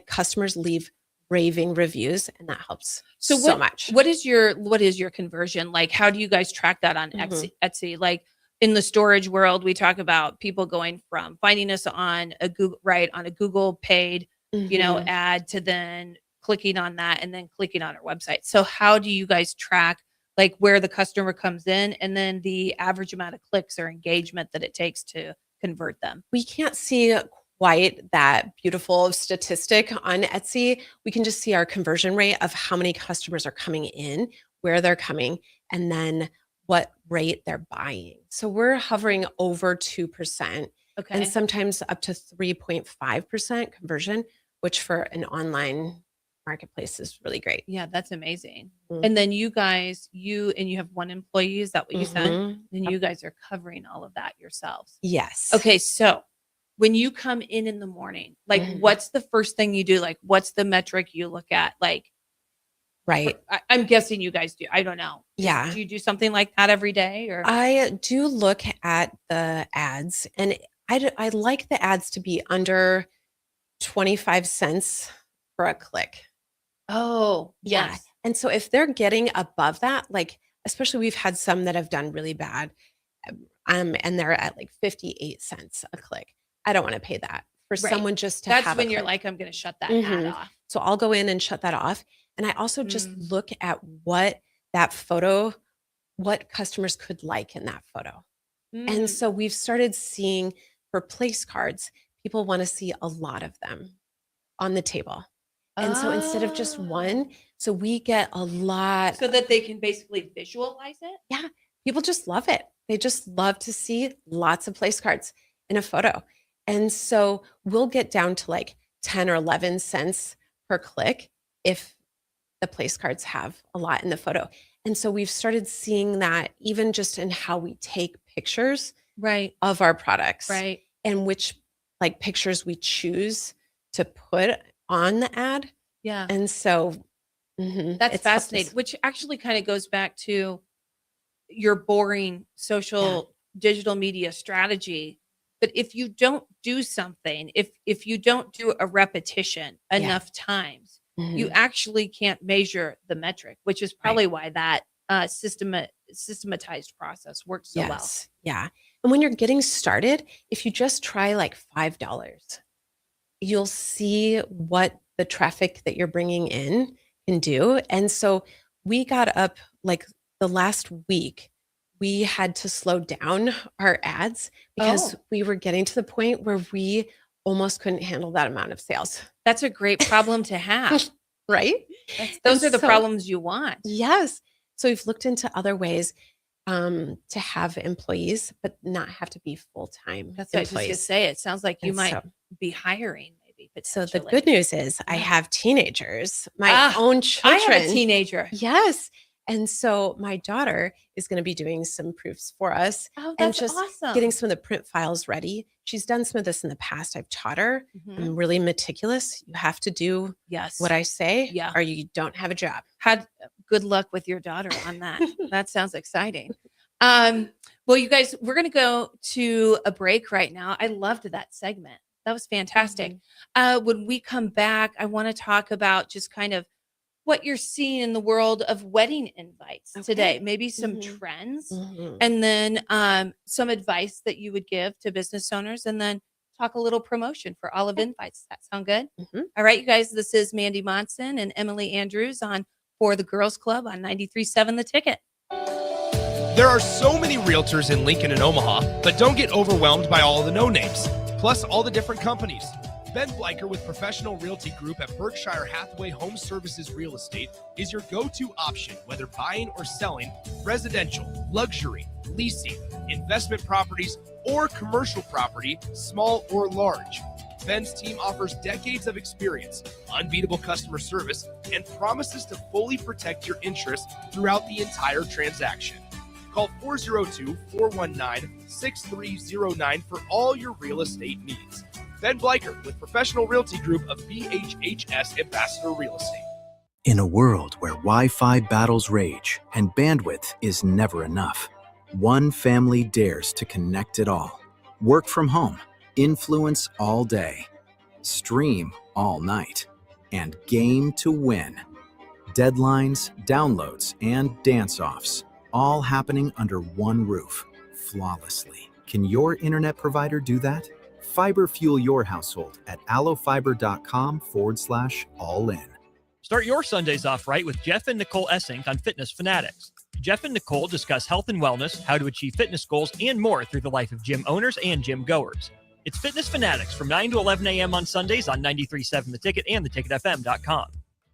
customers leave raving reviews, and that helps so much. What is your conversion? Like, how do you guys track that on Etsy? Like in the storage world, we talk about people going from finding us on a Google paid, Mhm. ad to then clicking on that and then clicking on our website. So how do you guys track like where the customer comes in and then the average amount of clicks or engagement that it takes to convert them? We can't see quite that beautiful statistic on Etsy. We can just see our conversion rate of how many customers are coming in, where they're coming, and then what rate they're buying. So we're hovering over 2% Okay. and sometimes up to 3.5% conversion, which for an online marketplace is really great. Yeah, that's amazing. Mhm. And then you guys, you have one employee, is that what you said? Mhm. Then you guys are covering all of that yourselves. Yes. Okay, so when you come in the morning, like Mhm. what's the first thing you do? Like what's the metric you look at? Like Right. I'm guessing you guys do. I don't know. Yeah. Do you do something like that every day or? I do look at the ads, and I like the ads to be under 25 cents for a click. Oh, Yeah. yes. And so if they're getting above that, like especially we've had some that have done really bad, and they're at like 58 cents a click. I don't want to pay that for Right. someone just to That's have when a you're click. like, I'm going to shut that ad Mhm. off. So I'll go in and shut that off. And I also just look at what customers could like in that photo. And Mm. so we've started seeing for place cards, people want to see a lot of them on the table. And so instead of just one, so we get a lot. So that they can basically visualize it? Yeah, people just love it. They just love to see lots of place cards in a photo. And so we'll get down to like 10 or 11 cents per click if the place cards have a lot in the photo. And so we've started seeing that even just in how we take pictures Right. of our products Right. and which like pictures we choose to put on the ad. Yeah. And so That's it's helped us. fascinating, which actually kind of goes back to your boring social digital media strategy. But if you don't do something, if you don't do a repetition enough times, you Mhm. actually can't measure the metric, which is probably why that systematized process works so well. Yes. Yeah. And when you're getting started, if you just try like $5, you'll see what the traffic that you're bringing in can do. And so we got up like the last week, we had to slow down our ads because Oh. we were getting to the point where we almost couldn't handle that amount of sales. That's a great problem to have. Right? Those are the so- problems you want. Yes. So we've looked into other ways to have employees, but not have to be full-time That's what I was just going to employees. say. It sounds like you And might so- be hiring maybe. So the potentially. good news is I Yeah. have teenagers, my own I children. have a teenager. Yes. And so my daughter is going to be doing some proofs for us Oh, and that's just awesome. getting some of the print files ready. She's done some of this in the past. I've taught her. Mhm. I'm really meticulous. You have to do Yes. what I say Yeah. or you don't have a job. Good luck with your daughter on that. That sounds exciting. Well, you guys, we're going to go to a break right now. I loved that segment. That was fantastic. When we come back, I want to talk about just kind of what you're seeing in the world of wedding invites today, maybe some trends, and then some advice that you would give to business owners, and then talk a little promotion for Olive Invites. Does that sound good? All right, you guys, this is Mandy Monson and Emily Andrews on For the Girls Club on 93.7 The Ticket. There are so many realtors in Lincoln and Omaha, but don't get overwhelmed by all the no-names, plus all the different companies. Ben Bleicher with Professional Realty Group at Berkshire Hathaway Home Services Real Estate is your go-to option, whether buying or selling residential, luxury, leasing, investment properties, or commercial property, small or large. Ben's team offers decades of experience, unbeatable customer service, and promises to fully protect your interests throughout the entire transaction. Call 402-419-6309 for all your real estate needs. Ben Bleicher with Professional Realty Group of BHHS Ambassador Real Estate. In a world where Wi-Fi battles rage and bandwidth is never enough, one family dares to connect it all. Work from home, influence all day, stream all night, and game to win. Deadlines, downloads, and dance-offs, all happening under one roof, flawlessly. Can your internet provider do that? Fiber fuel your household at allofiber.com/all-in. Start your Sundays off right with Jeff and Nicole Essink on Fitness Fanatics. Jeff and Nicole discuss health and wellness, how to achieve fitness goals, and more through the life of gym owners and gym goers. It's Fitness Fanatics from 9 to 11 a.m. on Sundays on 93.7 The Ticket and theticketfm.com.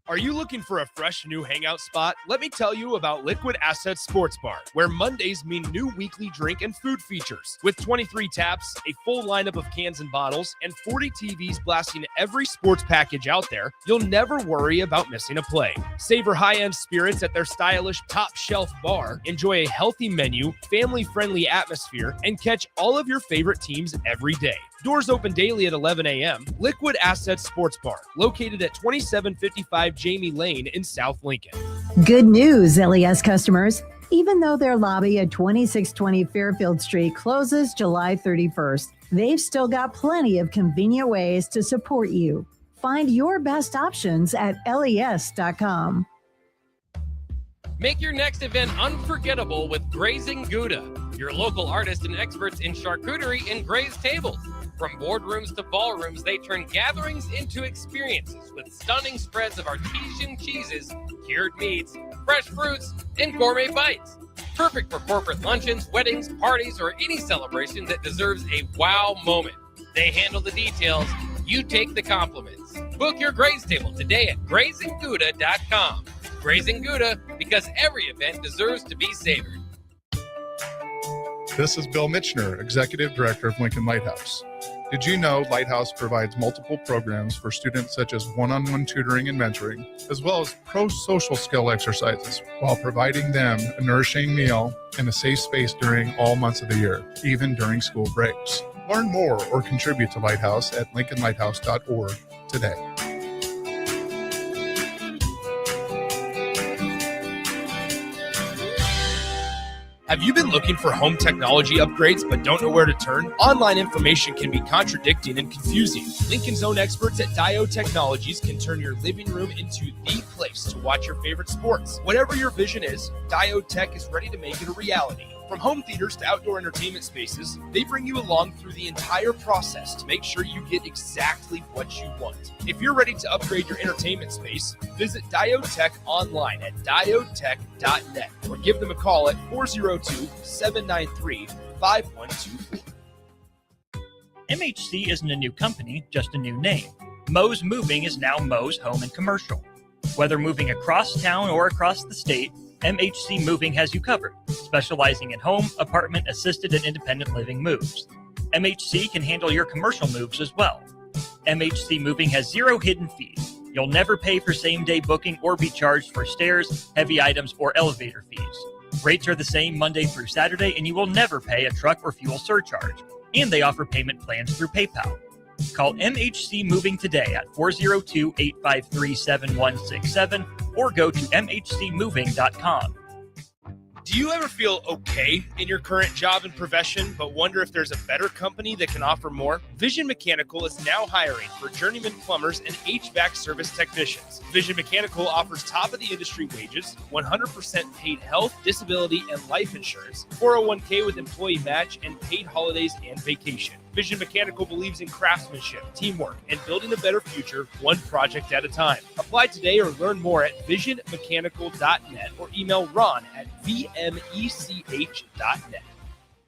Are you looking for a fresh new hangout spot? Let me tell you about Liquid Assets Sports Bar, where Mondays mean new weekly drink and food features. With 23 taps, a full lineup of cans and bottles, and 40 TVs blasting every sports package out there, you'll never worry about missing a play. Savor high-end spirits at their stylish top-shelf bar, enjoy a healthy menu, family-friendly atmosphere, and catch all of your favorite teams every day. Doors open daily at 11 a.m. Liquid Assets Sports Bar, located at 2755 Jamie Lane in South Lincoln. Good news, LES customers. Even though their lobby at 2620 Fairfield Street closes July 31st, they've still got plenty of convenient ways to support you. Find your best options at les.com. Make your next event unforgettable with Grazing Gouda, your local artists and experts in charcuterie and grazed tables. From boardrooms to ballrooms, they turn gatherings into experiences with stunning spreads of artesian cheeses, cured meats, fresh fruits, and gourmet bites. Perfect for corporate luncheons, weddings, parties, or any celebration that deserves a wow moment. They handle the details. You take the compliments. Book your graze table today at GrazingGouda.com. Grazing Gouda, because every event deserves to be savored. This is Bill Mitchner, Executive Director of Lincoln Lighthouse. Did you know Lighthouse provides multiple programs for students such as one-on-one tutoring and mentoring, as well as pro-social skill exercises, while providing them a nourishing meal and a safe space during all months of the year, even during school breaks? Learn more or contribute to Lighthouse at lincolnlighthouse.org today. Have you been looking for home technology upgrades but don't know where to turn? Online information can be contradicting and confusing. Lincoln's own experts at Dio Technologies can turn your living room into the place to watch your favorite sports. Whatever your vision is, Dio Tech is ready to make it a reality. From home theaters to outdoor entertainment spaces, they bring you along through the entire process to make sure you get exactly what you want. If you're ready to upgrade your entertainment space, visit Diotech online at diotech.net or give them a call at 402-793-5124. MHC isn't a new company, just a new name. Mo's Moving is now Mo's Home and Commercial. Whether moving across town or across the state, MHC Moving has you covered, specializing in home, apartment, assisted, and independent living moves. MHC can handle your commercial moves as well. MHC Moving has 0 hidden fees. You'll never pay for same-day booking or be charged for stairs, heavy items, or elevator fees. Rates are the same Monday through Saturday, and you will never pay a truck or fuel surcharge. And they offer payment plans through PayPal. Call MHC Moving today at 402-853-7167 or go to mhcmoving.com. Do you ever feel okay in your current job and profession, but wonder if there's a better company that can offer more? Vision Mechanical is now hiring for journeyman plumbers and HVAC service technicians. Vision Mechanical offers top-of-the-industry wages, 100% paid health, disability, and life insurance, 401k with employee match, and paid holidays and vacation. Vision Mechanical believes in craftsmanship, teamwork, and building a better future one project at a time. Apply today or learn more at visionmechanical.net or email Ron at vmech.net.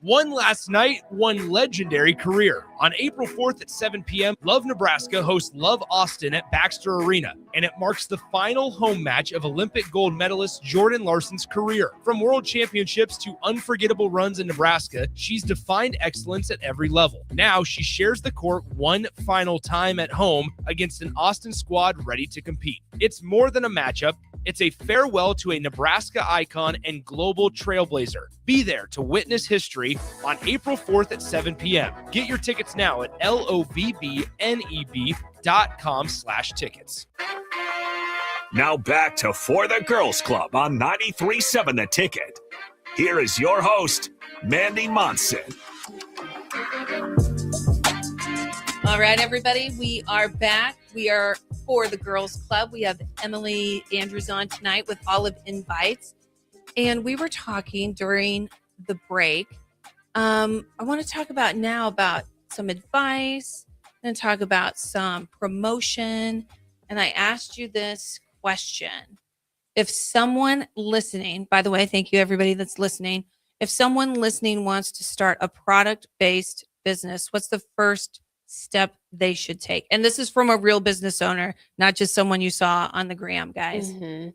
One last night, one legendary career. On April 4th at 7 p.m., Love Nebraska hosts Love Austin at Baxter Arena, and it marks the final home match of Olympic gold medalist Jordan Larson's career. From world championships to unforgettable runs in Nebraska, she's defined excellence at every level. Now she shares the court one final time at home against an Austin squad ready to compete. It's more than a matchup. It's a farewell to a Nebraska icon and global trailblazer. Be there to witness history on April 4th at 7 p.m. Get your tickets now at lovbneb.com/tickets. Now back to For the Girls Club on 93.7 The Ticket. Here is your host, Mandy Monson. All right, everybody, we are back. We are For the Girls Club. We have Emily Andrews on tonight with Olive Invites. And we were talking during the break. I want to talk about some advice and talk about some promotion. And I asked you this question. If someone listening, by the way, thank you everybody that's listening. If someone listening wants to start a product-based business, what's the first step they should take? And this is from a real business owner, not just someone you saw on the gram, guys and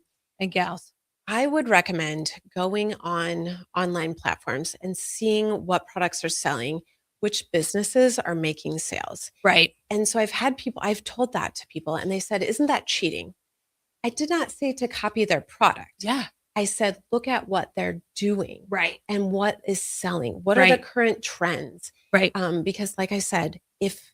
gals. I would recommend going on online platforms and seeing what products are selling, which businesses are making sales. Right. And so I've told that to people and they said, isn't that cheating? I did not say to copy their product. Yeah. I said, look at what they're doing. Right. And what is selling. What are the current trends? Right. Because like I said, if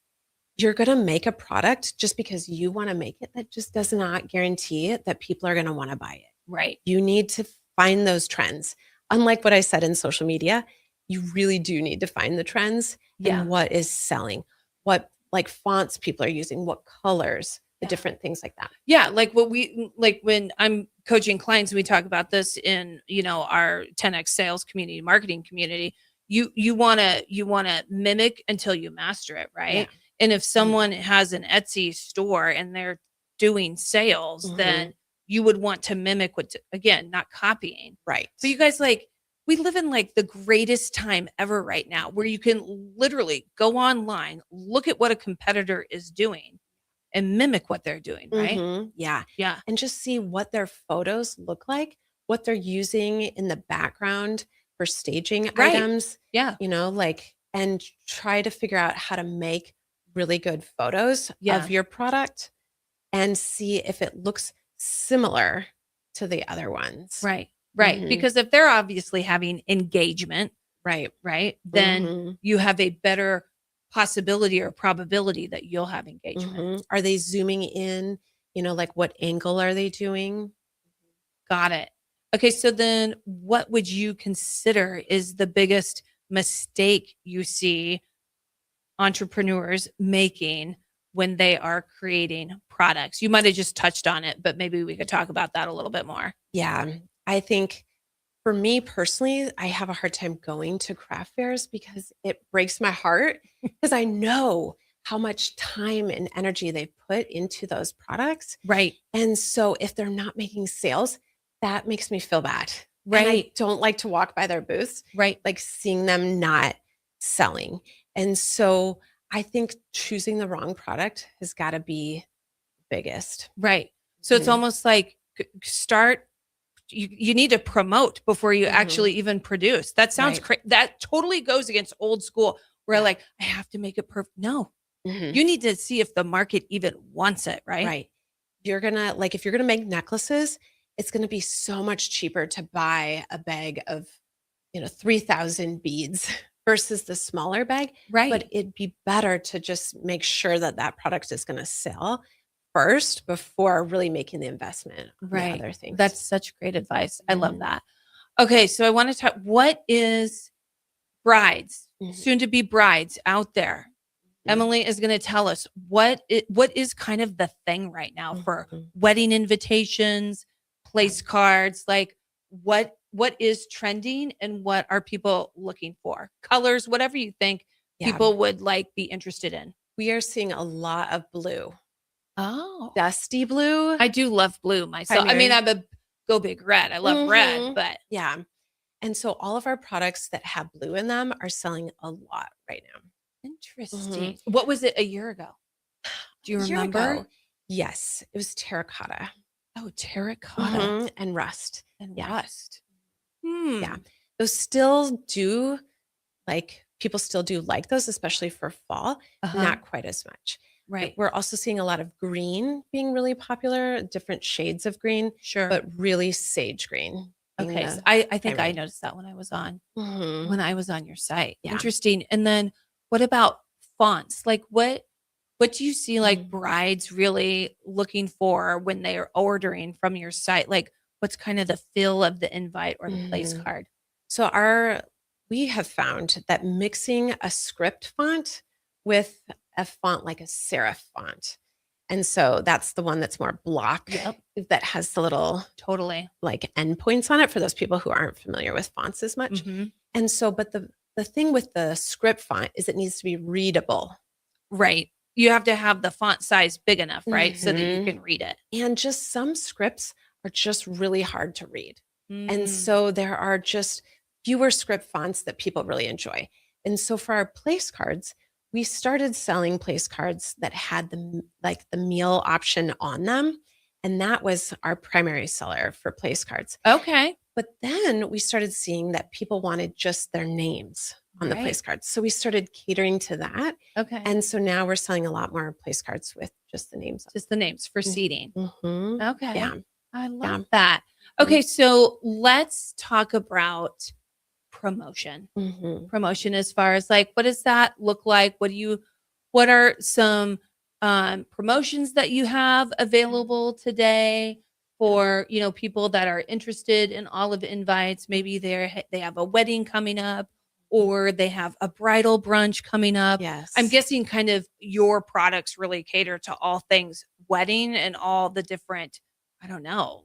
you're going to make a product just because you want to make it, that just does not guarantee that people are going to want to buy it. Right. You need to find those trends. Unlike what I said in social media, you really do need to find the trends and what is selling, what like fonts people are using, what colors, the different things like that. Yeah. Like when I'm coaching clients, we talk about this in, our 10X sales community, marketing community, you want to mimic until you master it. Right. Yeah. And if someone has an Etsy store and they're doing sales, then you would want to mimic again, not copying. Right. So you guys, we live in the greatest time ever right now where you can literally go online, look at what a competitor is doing and mimic what they're doing. Right. Yeah. Yeah. And just see what their photos look like, what they're using in the background for staging items. Yeah. And try to figure out how to make really good photos of your product and see if it looks similar to the other ones. Right. Right. Because if they're obviously having engagement, right, then you have a better possibility or probability that you'll have engagement. Are they zooming in? What angle are they doing? Got it. Okay. So then what would you consider is the biggest mistake you see entrepreneurs making when they are creating products? You might have just touched on it, but maybe we could talk about that a little bit more. Yeah. I think for me personally, I have a hard time going to craft fairs because it breaks my heart because I know how much time and energy they put into those products. Right. And so if they're not making sales, that makes me feel bad. Right. And I don't like to walk by their booths. Right. Like seeing them not selling. And so I think choosing the wrong product has got to be biggest. Right. So it's almost like start. You need to promote before you actually even produce. That sounds that totally goes against old school where like I have to make it perfect. No, you need to see if the market even wants it. Right. Right. You're gonna if you're gonna make necklaces, it's gonna be so much cheaper to buy a bag of 3,000 beads versus the smaller bag. Right. But it'd be better to just make sure that that product is gonna sell first before really making the investment on the other things. That's such great advice. I love that. Okay, so I want to talk. What is brides, soon to be brides out there? Emily is going to tell us what is kind of the thing right now for wedding invitations, place cards. Like what is trending and what are people looking for? Colors, whatever you think people would be interested in. We are seeing a lot of blue. Oh, dusty blue. I do love blue myself. I mean, I'm a go big red. I love red, but yeah. And so all of our products that have blue in them are selling a lot right now. Interesting. What was it a year ago? Do you remember? Yes, it was terracotta. Oh, terracotta and rust. Rust. Yeah. Those still do people still do like those, especially for fall, not quite as much. Right. We're also seeing a lot of green being really popular, different shades of green. Sure. But really sage green. Okay. So I think I noticed that when I was on your site. Yeah. Interesting. And then what about fonts? Like what do you see brides really looking for when they are ordering from your site? Like what's kind of the feel of the invite or the place card? So we have found that mixing a script font with a font like a serif font. And so that's the one that's more block that has the little endpoints on it for those people who aren't familiar with fonts as much. And so, but the thing with the script font is it needs to be readable. Right. You have to have the font size big enough, right? So that you can read it. And just some scripts are just really hard to read. And so there are just fewer script fonts that people really enjoy. And so for our place cards, we started selling place cards that had the meal option on them. And that was our primary seller for place cards. Okay. But then we started seeing that people wanted just their names on the place cards. So we started catering to that. Okay. And so now we're selling a lot more place cards with just the names. Just the names for seating. Okay. Yeah. I love that. Okay. So let's talk about promotion. Promotion as far as what does that look like? What are some promotions that you have available today for people that are interested in olive invites? Maybe they have a wedding coming up or they have a bridal brunch coming up. Yes. I'm guessing kind of your products really cater to all things wedding and all the different, I don't know,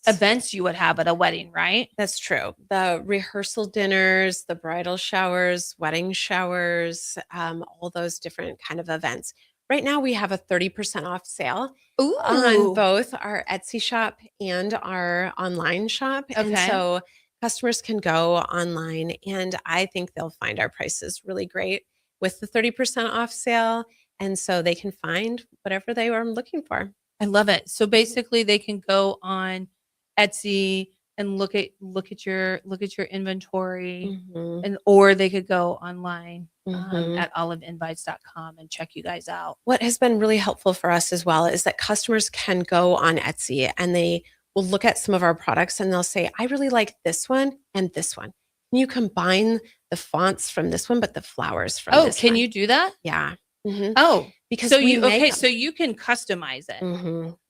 events you would have at a wedding, right? That's true. The rehearsal dinners, the bridal showers, wedding showers, all those different kind of events. Right now we have a 30% off sale on both our Etsy shop and our online shop. Okay. And so customers can go online and I think they'll find our prices really great with the 30% off sale. And so they can find whatever they are looking for. I love it. So basically they can go on Etsy and look at your inventory or they could go online at oliveinvites.com and check you guys out. What has been really helpful for us as well is that customers can go on Etsy and they will look at some of our products and they'll say, I really like this one and this one. Can you combine the fonts from this one, but the flowers from this can one? you do that? Yeah. Oh, because so we make them. so you can customize it.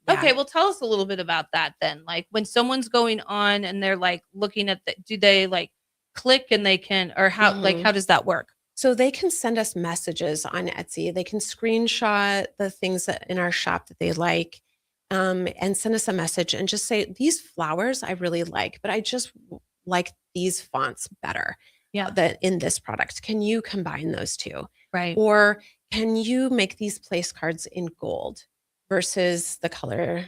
Yeah. Okay, well, tell us a little bit about that then. Like when someone's going on and they're looking at do they click and they can, or how how does that work? So they can send us messages on Etsy. They can screenshot the things that in our shop that they like, and send us a message and just say, these flowers I really like, but I just like these fonts better. That in this product. Can you combine those two? Right. Or can you make these place cards in gold versus the color,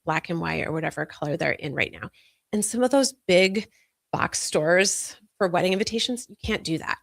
black and white or whatever color they're in right now? And some of those big box stores for wedding invitations, you can't do that.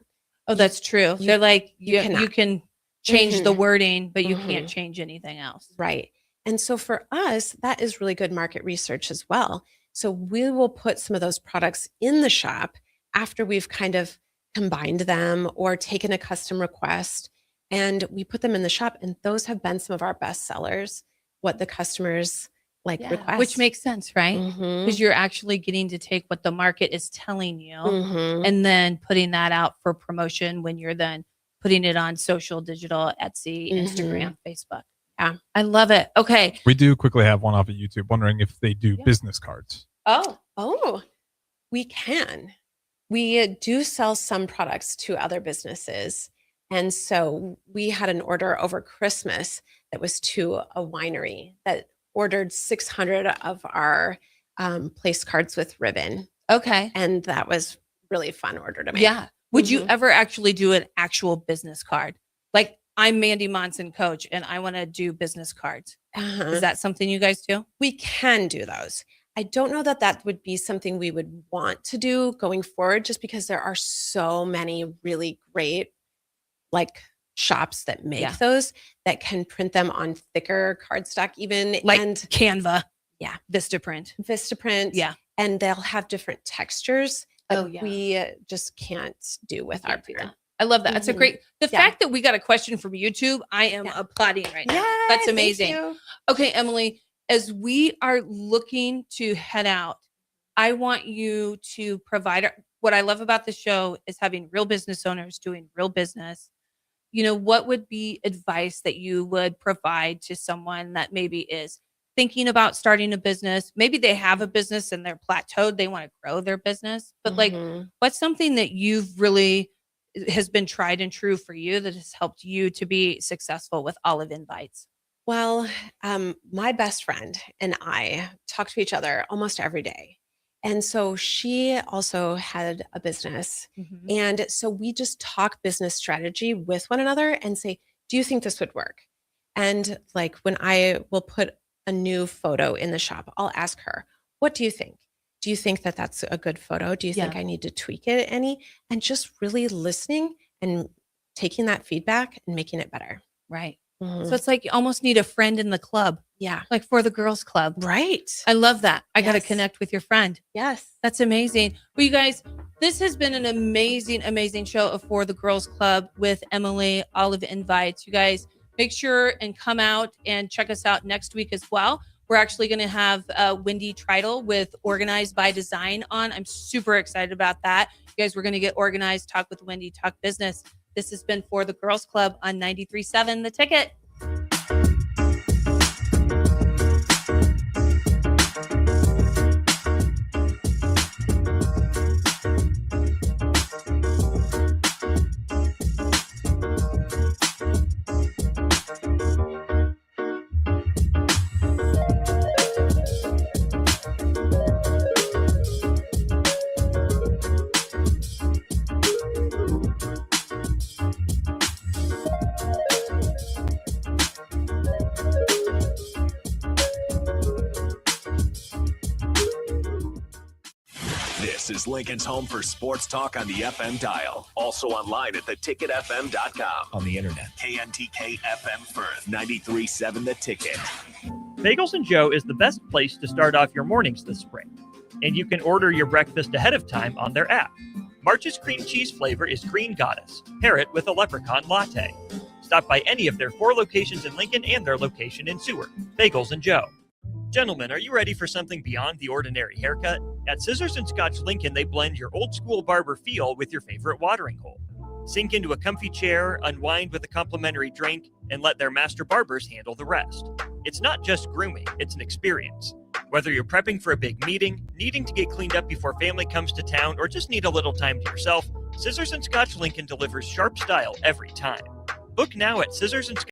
Oh, that's true. They're you can change the Mhm. wording, but you can't Mhm. change anything else. Right. And so for us, that is really good market research as well. So we will put some of those products in the shop after we've kind of combined them or taken a custom request, and we put them in the shop. And those have been some of our best sellers, what the customers request. Which makes sense, right? Mhm. Because you're actually getting to take what the market is telling you Mhm. and then putting that out for promotion when you're then putting it on social, digital, Etsy, Instagram, Facebook. Yeah. I love it. Okay. We do quickly have one off of YouTube wondering if they do business cards. Oh, we can. We do sell some products to other businesses. And so we had an order over Christmas that was to a winery that ordered 600 of our place cards with ribbon. Okay. And that was really fun order to make. Yeah. Would you Mhm. ever actually do an actual business card? Like, I'm Mandy Monson, coach, and I want to do business cards. Uh-huh. Is that something you guys do? We can do those. I don't know that that would be something we would want to do going forward, just because there are so many really great shops that make those that can print them on thicker cardstock even. Like and Canva. Yeah. Vistaprint. Yeah. And they'll have different textures that Oh, yeah. we just can't do with our print. I love that. That's a Mhm. great. The Yeah. fact that we got a question from YouTube, I am applauding right now. Yay, That's thank amazing. you. Okay, Emily, as we are looking to head out, I want you to provide what I love about the show is having real business owners doing real business. You know, what would be advice that you would provide to someone that maybe is thinking about starting a business? Maybe they have a business and they're plateaued, they want to grow their business, but Mhm. what's something that you've really has been tried and true for you that has helped you to be successful with Olive Invites? Well, my best friend and I talk to each other almost every day. And so she also had a business. Mhm. And so we just talk business strategy with one another and say, do you think this would work? And when I will put a new photo in the shop, I'll ask her, what do you think? Do you think that that's a good photo? Do you think Yeah. I need to tweak it any? And just really listening and taking that feedback and making it better. Right. Mhm. So it's like you almost need a friend in the club. Yeah. Like for the girls club. Right. I love that. I got to Yes. connect with your friend. Yes. That's amazing. Well, you guys, this has been an amazing, amazing show of For the Girls Club with Emily Olive Invites. You guys make sure and come out and check us out next week as well. We're actually going to have Wendy Tritle with Organized by Design on. I'm super excited about that. You guys, we're going to get organized, talk with Wendy, talk business. This has been For the Girls Club on 93.7 The Ticket. This is Lincoln's home for sports talk on the FM dial. Also online at theticketfm.com. On the internet. KNTK FM Firth, 93.7 The Ticket. Bagels and Joe is the best place to start off your mornings this spring. And you can order your breakfast ahead of time on their app. March's cream cheese flavor is Green Goddess. Pair it with a leprechaun latte. Stop by any of their 4 locations in Lincoln and their location in Seward. Bagels and Joe. Gentlemen, are you ready for something beyond the ordinary haircut? At Scissors and Scotch Lincoln, they blend your old school barber feel with your favorite watering hole. Sink into a comfy chair, unwind with a complimentary drink, and let their master barbers handle the rest. It's not just grooming, it's an experience. Whether you're prepping for a big meeting, needing to get cleaned up before family comes to town, or just need a little time to yourself, Scissors and Scotch Lincoln delivers sharp style every time. Book now at Scissors and